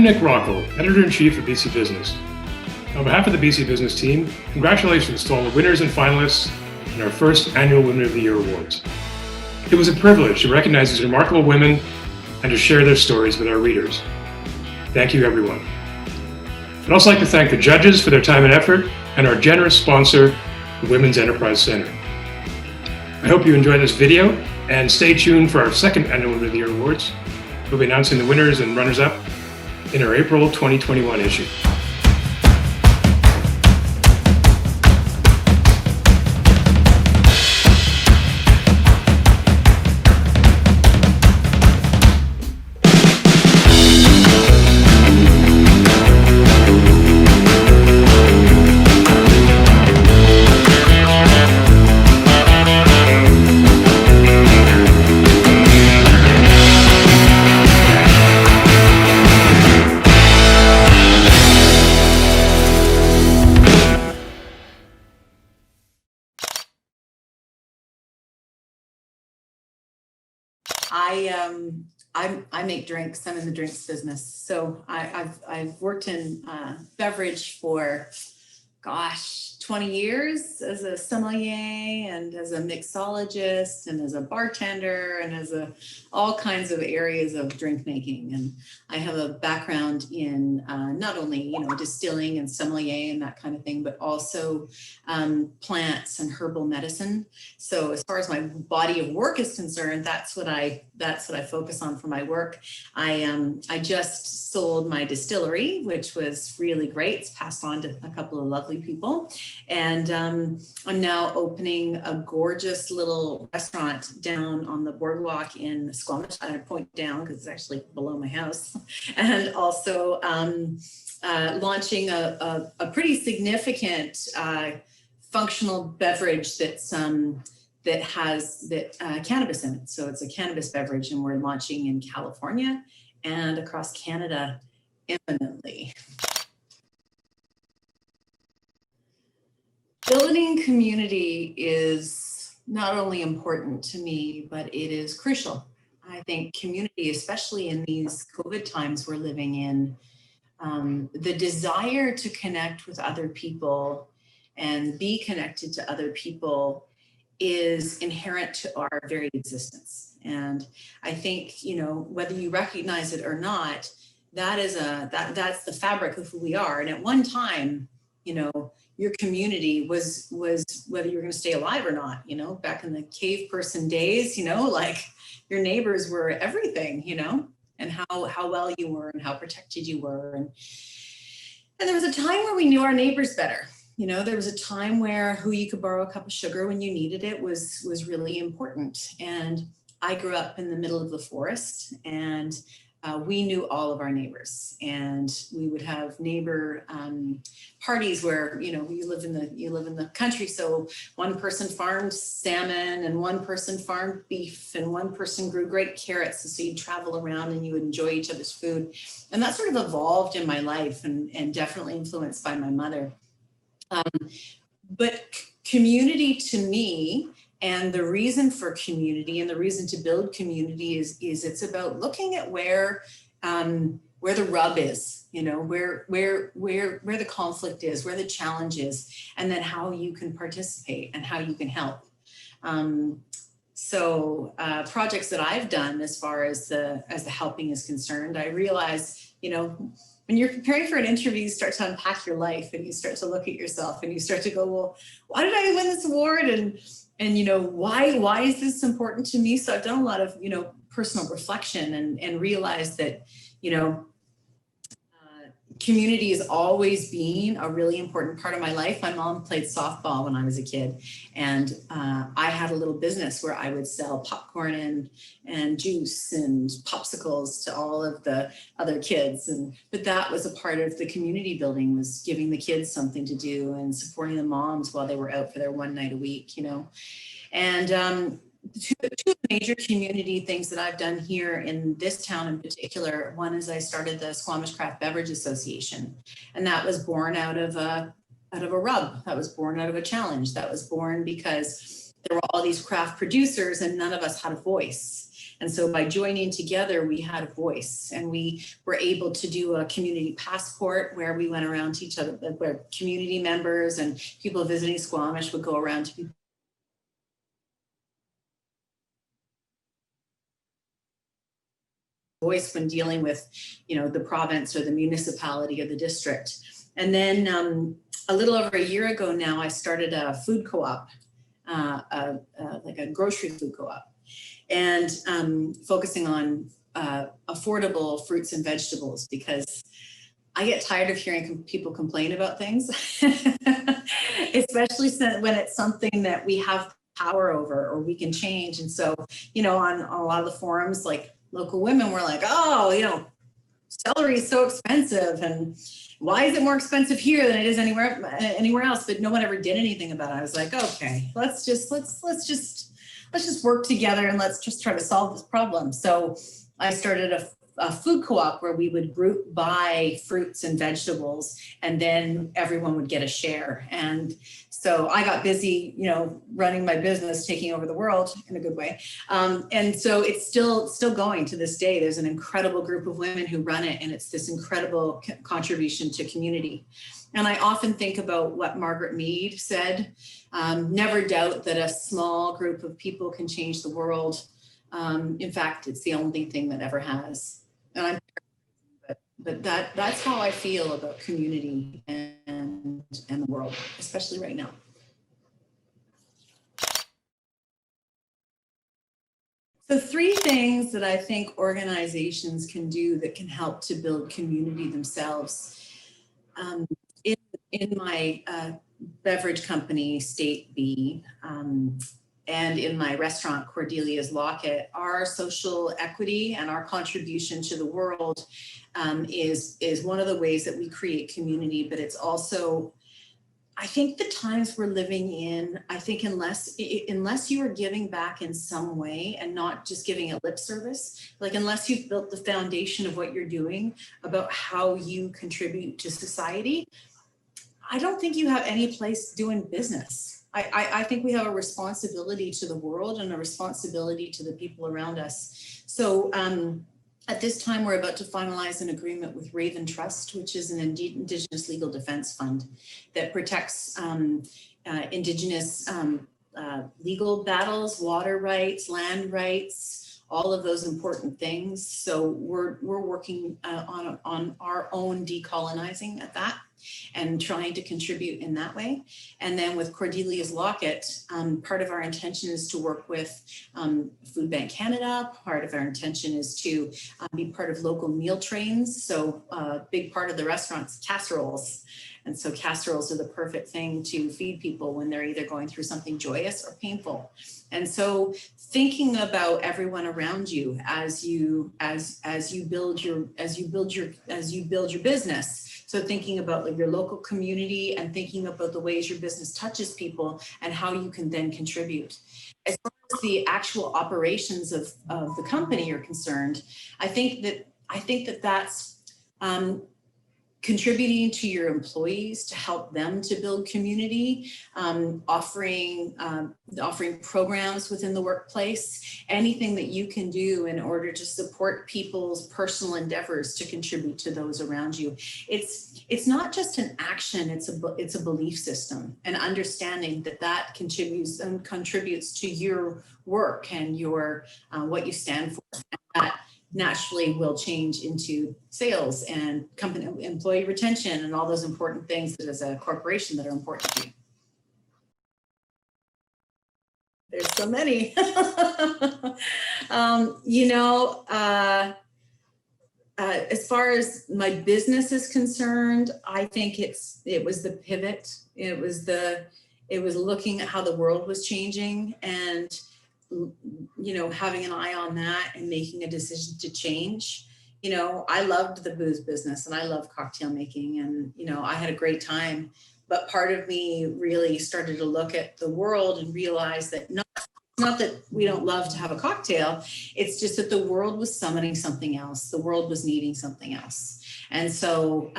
Nick Rockwell, Editor-in-Chief of BC Business. On behalf of the BC Business team, congratulations to all the winners and finalists in our first annual Women of the Year Awards. It was a privilege to recognize these remarkable women and to share their stories with our readers. Thank you, everyone. I'd also like to thank the judges for their time and effort and our generous sponsor, the Women's Enterprise Center. I hope you enjoyed this video and stay tuned for our second annual Women of the Year Awards. We'll be announcing the winners and runners-up in our April 2021 issue. I make drinks. I'm in the drinks business. So I've worked in beverage for, 20 years as a sommelier and as a mixologist and as a bartender and as all kinds of areas of drink making. And I have a background in not only distilling and sommelier and that kind of thing, but also plants and herbal medicine. So as far as my body of work is concerned, that's what I focus on for my work. I just sold my distillery, which was really great. It's passed on to a couple of lovely people. And I'm now opening a gorgeous little restaurant down on the boardwalk in Squamish. I point down because it's actually below my house. And also launching a pretty significant functional beverage that has cannabis in it. So it's a cannabis beverage, and we're launching in California and across Canada imminently. Building community is not only important to me, but it is crucial. I think community, especially in these COVID times we're living in, the desire to connect with other people and be connected to other people is inherent to our very existence. And I think, whether you recognize it or not, that's the fabric of who we are. And at one time, your community was whether you're going to stay alive or not, back in the cave person days, like your neighbors were everything, and how well you were and how protected you were. And there was a time where we knew our neighbors better. There was a time where who you could borrow a cup of sugar when you needed it was really important. And I grew up in the middle of the forest, and we knew all of our neighbors, and we would have neighbor parties where you live in the country, so one person farmed salmon and one person farmed beef and one person grew great carrots, so you'd travel around and you would enjoy each other's food. And that sort of evolved in my life and definitely influenced by my mother. But community to me, and the reason for community and the reason to build community is it's about looking at where the rub is, where the conflict is, where the challenge is, and then how you can participate and how you can help. So projects that I've done as far as the helping is concerned, I realize, when you're preparing for an interview, you start to unpack your life and you start to look at yourself and you start to go, well, why did I win this award? And why is this important to me? So I've done a lot of, personal reflection and realized that, community has always been a really important part of my life. My mom played softball when I was a kid, and I had a little business where I would sell popcorn and juice and popsicles to all of the other kids. But that was a part of the community building, was giving the kids something to do and supporting the moms while they were out for their one night a week, And two of the major community things that I've done here in this town in particular, one is I started the Squamish Craft Beverage Association, and that was born out of a rub. That was born out of a challenge. That was born because there were all these craft producers and none of us had a voice. And so by joining together, we had a voice, and we were able to do a community passport where we went around to each other, where community members and people visiting Squamish would go around to people voice when dealing with, the province or the municipality or the district. And then a little over a year ago now, I started a food co-op, like a grocery food co-op, and focusing on affordable fruits and vegetables, because I get tired of hearing people complain about things, especially when it's something that we have power over or we can change. And so, on a lot of the forums, like local women were like, oh, celery is so expensive, and why is it more expensive here than it is anywhere else? But no one ever did anything about it. I was like, okay, let's just work together and let's just try to solve this problem. So I started a food co-op where we would group buy fruits and vegetables, and then everyone would get a share. And so I got busy, running my business, taking over the world in a good way. And so it's still going to this day. There's an incredible group of women who run it, and it's this incredible contribution to community. And I often think about what Margaret Mead said, never doubt that a small group of people can change the world. In fact, it's the only thing that ever has. And but that's how I feel about community and the world, especially right now. So 3 things that I think organizations can do that can help to build community themselves. In my beverage company, State B, and in my restaurant, Cordelia's Locket, our social equity and our contribution to the world is one of the ways that we create community. But it's also, I think, the times we're living in, I think unless you are giving back in some way and not just giving a lip service, like unless you've built the foundation of what you're doing about how you contribute to society, I don't think you have any place doing business. I think we have a responsibility to the world and a responsibility to the people around us. So at this time, we're about to finalize an agreement with Raven Trust, which is an Indigenous legal defense fund that protects Indigenous legal battles, water rights, land rights, all of those important things. So we're working on our own decolonizing at that, and trying to contribute in that way. And then with Cordelia's Locket, part of our intention is to work with Food Bank Canada. Part of our intention is to be part of local meal trains. So a big part of the restaurant's casseroles. And so casseroles are the perfect thing to feed people when they're either going through something joyous or painful. And so thinking about everyone around you as you build your business. So thinking about your local community and thinking about the ways your business touches people and how you can then contribute. As far as the actual operations of the company are concerned, I think that that's contributing to your employees to help them to build community, offering programs within the workplace, anything that you can do in order to support people's personal endeavors to contribute to those around you. It's not just an action, it's a belief system, and understanding that contributes to your work and your what you stand for. And that naturally will change into sales and company employee retention and all those important things that as a corporation that are important to you. There's so many. As far as my business is concerned, I think it was the pivot. It was looking at how the world was changing and having an eye on that and making a decision to change. I loved the booze business and I love cocktail making, and I had a great time. But part of me really started to look at the world and realize that not that we don't love to have a cocktail, it's just that the world was summoning something else. The world was needing something else. And so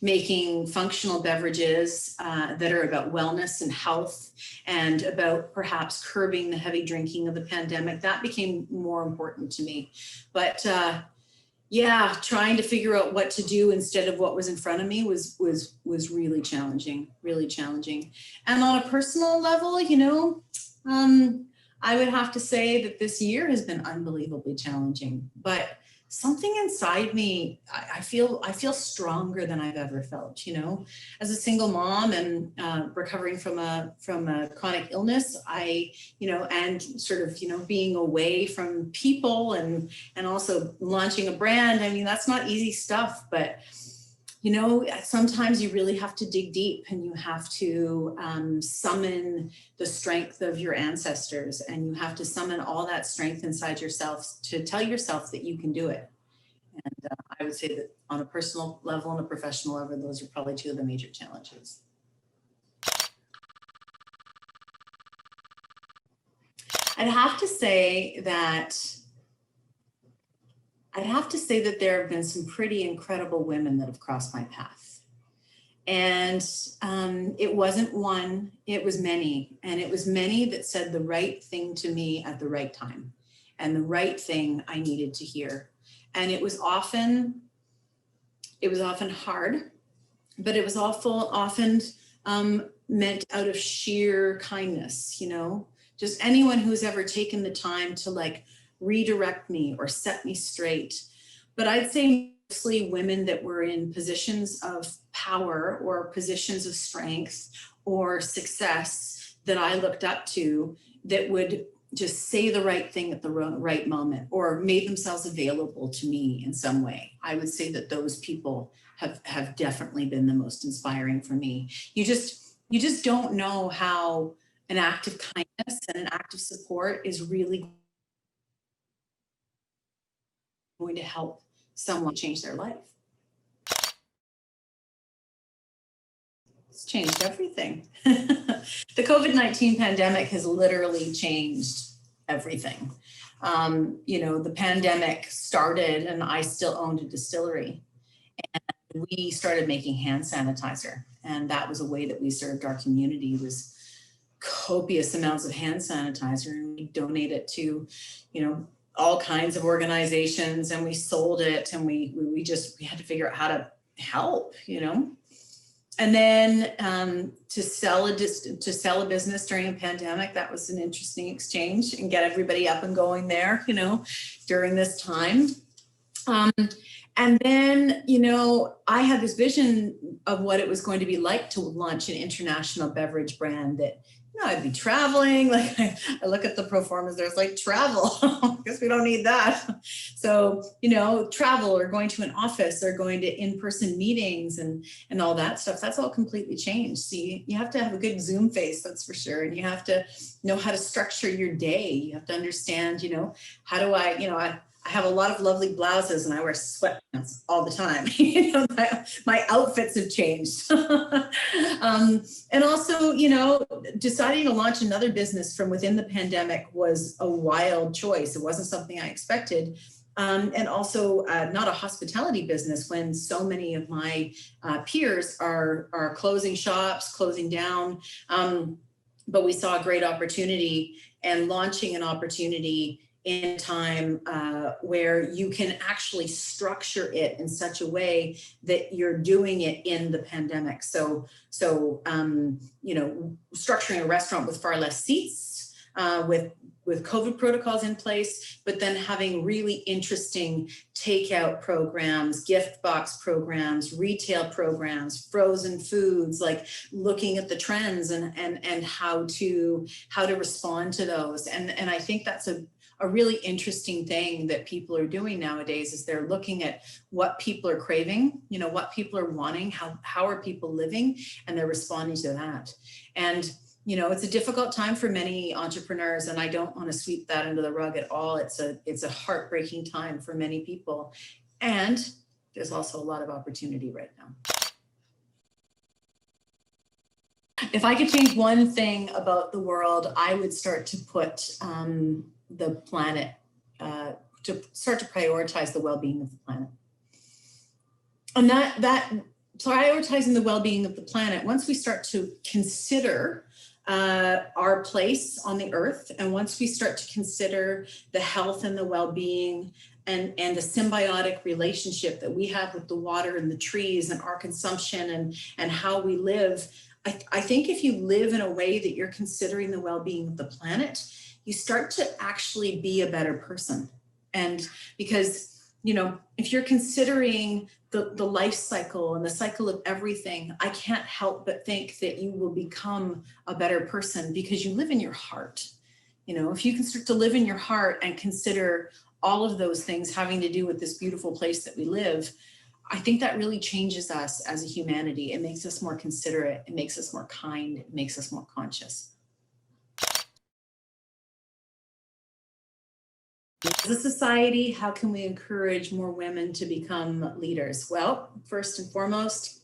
making functional beverages that are about wellness and health and about perhaps curbing the heavy drinking of the pandemic, that became more important to me. But yeah, trying to figure out what to do instead of what was in front of me was really challenging, really challenging. And on a personal level, you know, I would have to say that this year has been unbelievably challenging, but something inside me, I feel stronger than I've ever felt, you know. As a single mom and recovering from a chronic illness, you know, and sort of, you know, being away from people and also launching a brand. I mean, that's not easy stuff, but you know, sometimes you really have to dig deep and you have to summon the strength of your ancestors, and you have to summon all that strength inside yourself to tell yourself that you can do it. And I would say that on a personal level and a professional level, those are probably two of the major challenges. I'd have to say that there have been some pretty incredible women that have crossed my path. And it wasn't one, it was many. And it was many that said the right thing to me at the right time and the right thing I needed to hear. And it was often hard, but it was often meant out of sheer kindness, you know, just anyone who's ever taken the time to like redirect me or set me straight. But I'd say mostly women that were in positions of power or positions of strength or success that I looked up to, that would just say the right thing at the right moment or made themselves available to me in some way. I would say that those people have definitely been the most inspiring for me. You just don't know how an act of kindness and an act of support is really going to help someone change their life. It's changed everything. The COVID-19 pandemic has literally changed everything. You know, the pandemic started and I still owned a distillery. And we started making hand sanitizer. And that was a way that we served our community, was copious amounts of hand sanitizer. And we donate it to, you know, all kinds of organizations, and we sold it, and we had to figure out how to help, you know. And then to sell a business during a pandemic, that was an interesting exchange, and get everybody up and going there, you know, during this time. And then, you know, I had this vision of what it was going to be like to launch an international beverage brand that, you know, I'd be traveling. Like I look at the pro formas, there's like travel. I guess we don't need that. So, you know, travel or going to an office or going to in-person meetings and all that stuff, that's all completely changed. So you have to have a good Zoom face, that's for sure. And you have to know how to structure your day. You have to understand, you know, how do I, you know, I have a lot of lovely blouses and I wear sweatpants all the time. You know, my outfits have changed. And also, you know, deciding to launch another business from within the pandemic was a wild choice. It wasn't something I expected. And also not a hospitality business when so many of my peers are closing shops, closing down. But we saw a great opportunity, and launching an opportunity in time where you can actually structure it in such a way that you're doing it in the pandemic. So you know, structuring a restaurant with far less seats, with COVID protocols in place, but then having really interesting takeout programs, gift box programs, retail programs, frozen foods, like looking at the trends and how to respond to those. And I think that's a really interesting thing that people are doing nowadays, is they're looking at what people are craving, you know, what people are wanting, how are people living, and they're responding to that. And, you know, it's a difficult time for many entrepreneurs, and I don't want to sweep that under the rug at all. It's a heartbreaking time for many people. And there's also a lot of opportunity right now. If I could change one thing about the world, I would start to put the planet, to start to prioritize the well-being of the planet. And that prioritizing the well-being of the planet, once we start to consider our place on the earth, and once we start to consider the health and the well-being and the symbiotic relationship that we have with the water and the trees and our consumption and how we live, I think if you live in a way that you're considering the well-being of the planet, you start to actually be a better person. And because, you know, if you're considering the life cycle and the cycle of everything, I can't help but think that you will become a better person because you live in your heart. You know, if you can start to live in your heart and consider all of those things having to do with this beautiful place that we live, I think that really changes us as a humanity. It makes us more considerate, it makes us more kind, it makes us more conscious. As a society, how can we encourage more women to become leaders? Well, first and foremost,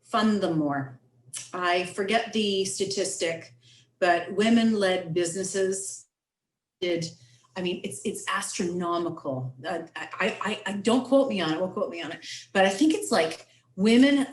fund them more. I forget the statistic, but women-led businesses it's astronomical. I don't quote me on it, won't quote me on it, but I think it's like women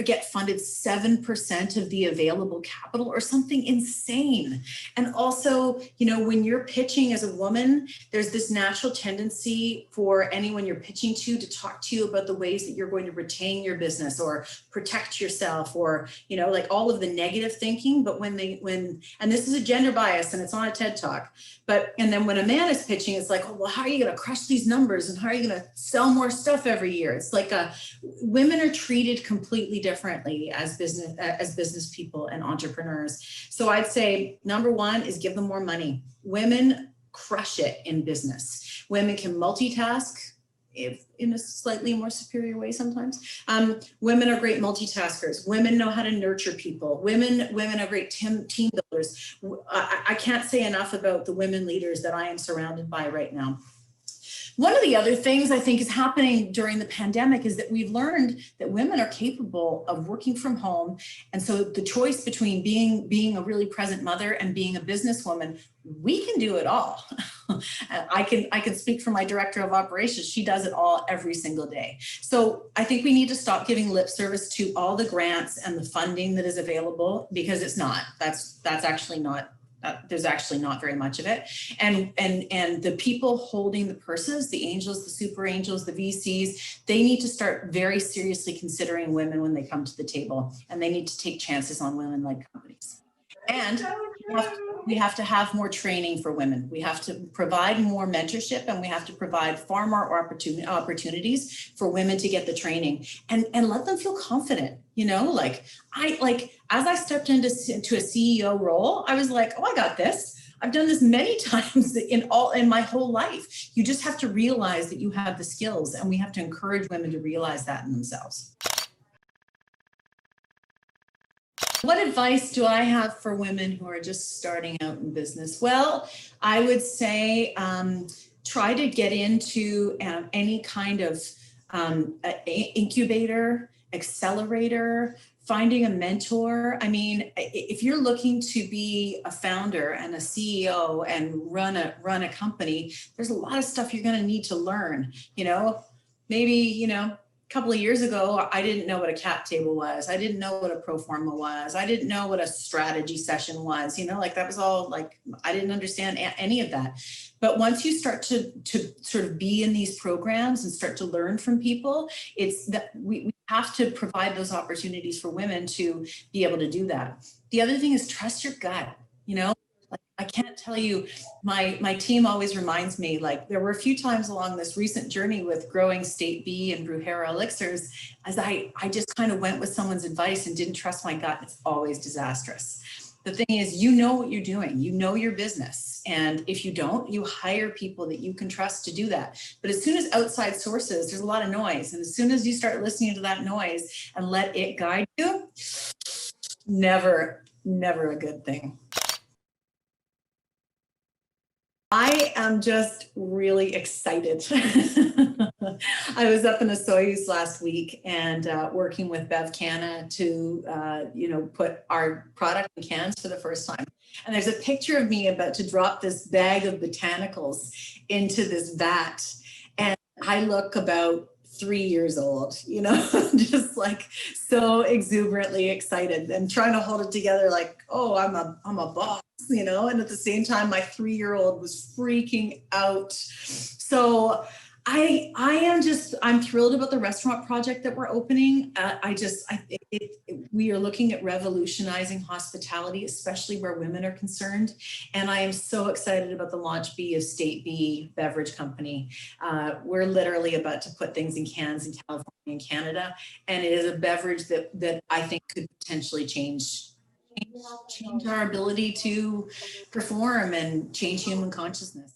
get funded 7% of the available capital or something insane. And also, you know, when you're pitching as a woman, there's this natural tendency for anyone you're pitching to talk to you about the ways that you're going to retain your business or protect yourself, or, you know, like all of the negative thinking. But and this is a gender bias and it's on a TED Talk, and then when a man is pitching, it's like, oh, well, how are you going to crush these numbers and how are you going to sell more stuff every year? It's like women are treated completely differently as business people and entrepreneurs. So I'd say number one is give them more money. Women crush it in business. Women can multitask, if in a slightly more superior way sometimes. Women are great multitaskers. Women know how to nurture people. Women are great team builders. I can't say enough about the women leaders that I am surrounded by right now. One of the other things I think is happening during the pandemic is that we've learned that women are capable of working from home. And so the choice between being a really present mother and being a businesswoman, we can do it all. I can speak for my director of operations. She does it all every single day. So I think we need to stop giving lip service to all the grants and the funding that is available, because it's not. That's actually not. There's actually not very much of it. And the people holding the purses, the angels, the super angels, the VCs, they need to start very seriously considering women when they come to the table, and they need to take chances on women-led companies. And we have to have more training for women. We have to provide more mentorship, and we have to provide far more opportunities for women to get the training and let them feel confident. You know, as I stepped into a CEO role, I was like, oh, I got this. I've done this many times in my whole life. You just have to realize that you have the skills, and we have to encourage women to realize that in themselves. What advice do I have for women who are just starting out in business? Well, I would say try to get into any kind of incubator, accelerator, finding a mentor. I mean, if you're looking to be a founder and a CEO and run a company, there's a lot of stuff you're going to need to learn. You know, maybe, you know, a couple of years ago, I didn't know what a cap table was. I didn't know what a pro forma was. I didn't know what a strategy session was. You know, like that was all like, I didn't understand any of that. But once you start to sort of be in these programs and start to learn from people, it's that we have to provide those opportunities for women to be able to do that. The other thing is trust your gut. You know, like, I can't tell you, my team always reminds me, like there were a few times along this recent journey with growing State B and Brujera Elixirs, as I just kind of went with someone's advice and didn't trust my gut. It's always disastrous. The thing is, you know what you're doing, you know your business. And if you don't, you hire people that you can trust to do that. But as soon as outside sources, there's a lot of noise. And as soon as you start listening to that noise and let it guide you, never a good thing. I am just really excited. I was up in the Soyuz last week and working with Bev Canna to, put our product in cans for the first time. And there's a picture of me about to drop this bag of botanicals into this vat. And I look about 3 years old, you know, just like so exuberantly excited and trying to hold it together like, oh, I'm a boss, you know, and at the same time, my 3-year-old was freaking out. So I'm thrilled about the restaurant project that we're opening. We are looking at revolutionizing hospitality, especially where women are concerned. And I am so excited about the launch B of State B Beverage Company. We're literally about to put things in cans in California and Canada. And it is a beverage that I think could potentially change our ability to perform and change human consciousness.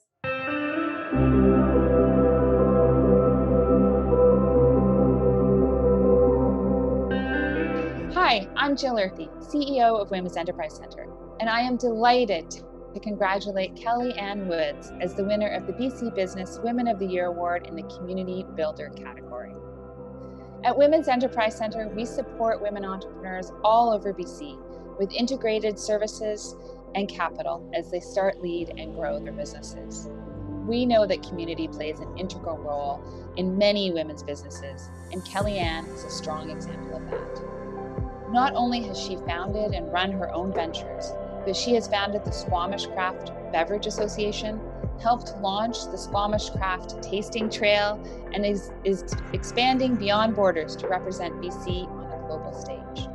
Hi, I'm Jill Earthy, CEO of Women's Enterprise Centre, and I am delighted to congratulate Kelly Ann Woods as the winner of the BC Business Women of the Year Award in the Community Builder category. At Women's Enterprise Centre, we support women entrepreneurs all over BC with integrated services and capital as they start, lead, and grow their businesses. We know that community plays an integral role in many women's businesses, and Kelly Ann is a strong example of that. Not only has she founded and run her own ventures, but she has founded the Squamish Craft Beverage Association, helped launch the Squamish Craft Tasting Trail, and is expanding beyond borders to represent BC on a global stage.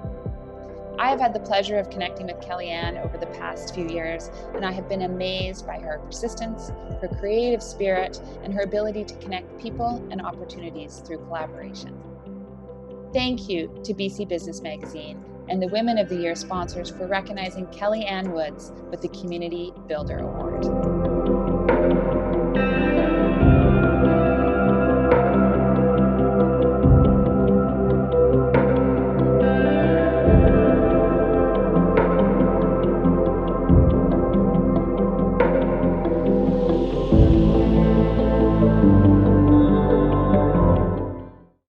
I have had the pleasure of connecting with Kelly Ann over the past few years, and I have been amazed by her persistence, her creative spirit, and her ability to connect people and opportunities through collaboration. Thank you to BC Business Magazine and the Women of the Year sponsors for recognizing Kelly Ann Woods with the Community Builder Award.